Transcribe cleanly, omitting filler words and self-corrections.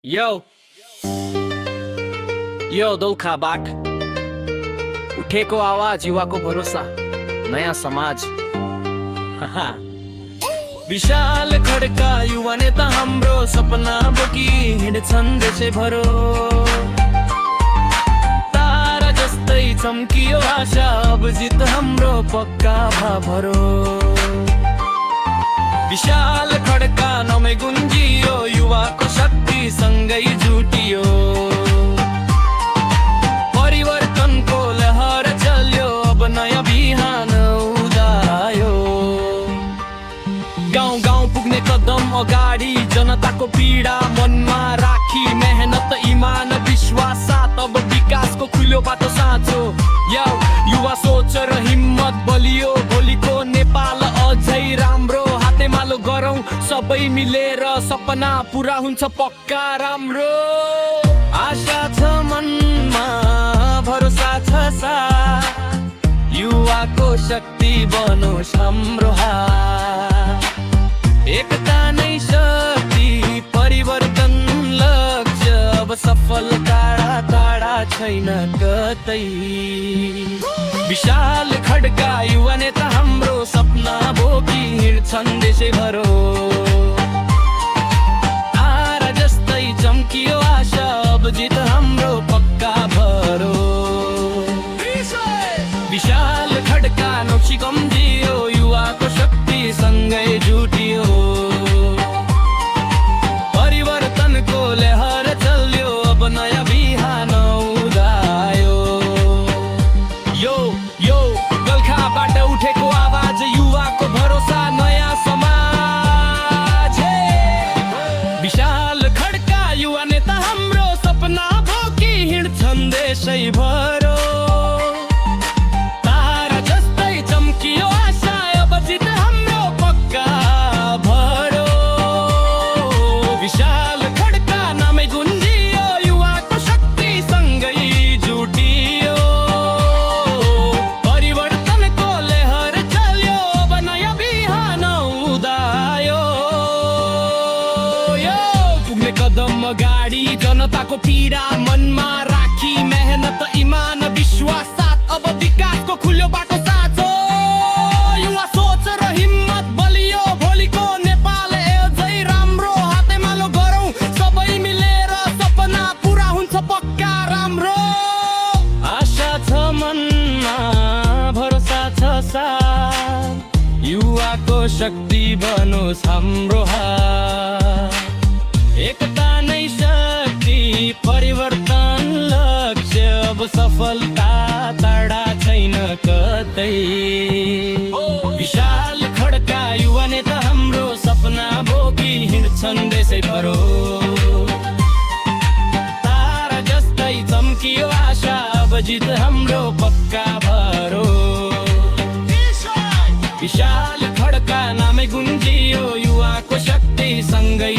Yo, यो दोलखाबाट उठेको आवाज, युवाको भरोसा, नयाँ समाज। विशाल खड्का युवा नेता हाम्रो, सपना बोकी हिँड्छन् देशैभरो। तारा जस्तै चम्कियो आशा, अब जित हाम्रो पक्का भरो। विशाल खड्का नमै गुन्जियो, युवाको शक्ति सँगै जुटियो। परिवर्तनको लहर चल्यो, अब नयाँ बिहान उदायो। गाउँ गाउँ पुग्ने कदम अगाडि, जनताको पीडा मनमा राखी, मेहनत इमान विश्वास साथ अब विकासको खुल्यो बाटो साँचो। युवा सोच र हिम्मत बलियो, भोलिको नेपाल अझै राम्रो। हातेमालो गरौँ सबै मिलेर, सपना पुरा हुन्छ पक्का राम्रो। आशा छ मनमा, भरोसा छ साथ, युवाको शक्ति बनोस् हाम्रो हात। एकता नै शक्ति, परिवर्तन लक्ष्य, अब सफल टाढा टाढा छैन कतै। विशाल खड्का युवा नेता हाम्रो, सपना बोकी हिँड्छन् देशैभरो। तारा जस्तै चम्कियो आशा, अब जित हाम्रो पक्का भरो। विशाल खड्का नौक्षी कम्जियो, युवाको शक्ति सँगै जुटियो। परिवर्तनको लहर चल्यो, अब नयाँ बिहान उदायो। यो दोलखाबाट उठेको आवाज, युवाको भरोसा, नयाँ समाज। विशाल खड्का युवा नेता हाम्रो, सपना बोकी हिँड्छन् देशैभरो। तारा जस्तै चम्कियो आशा, अब जित हाम्रो पक्का भरो। विशाल खड्का नामै गुन्जियो, युवाको शक्ति सँगै जुटियो। परिवर्तनको लहर चल्यो, अब नयाँ बिहान उदायो। पुग्ने कदम अगाडि, जनताको पीडा मनमा राखी, मेहनत इमान विश्वास साथ, अब विकासको खुल्यो बाटो साँचो। युवा सोच र हिम्मत बलियो, भोलिको नेपाल अझै राम्रो। हातेमालो गरौँ सबै मिलेर, सपना पुरा हुन्छ पक्का राम्रो। आशा छ मनमा, भरोसा छ साथ, युवाको शक्ति बनोस् हाम्रो हात। एकता नै शक्ति, परिवर्तन लक्ष्य, अब सफलता टाढा छैन कतै। विशाल खड्का युवा नेता हाम्रो, सपना बोकी हिँड्छन् देशैभरो। तारा जस्तै चम्कियो आशा, अब जित हाम्रो पक्का भरो। विशाल खड्का नामै गुन्जियो, युवाको शक्ति सँगै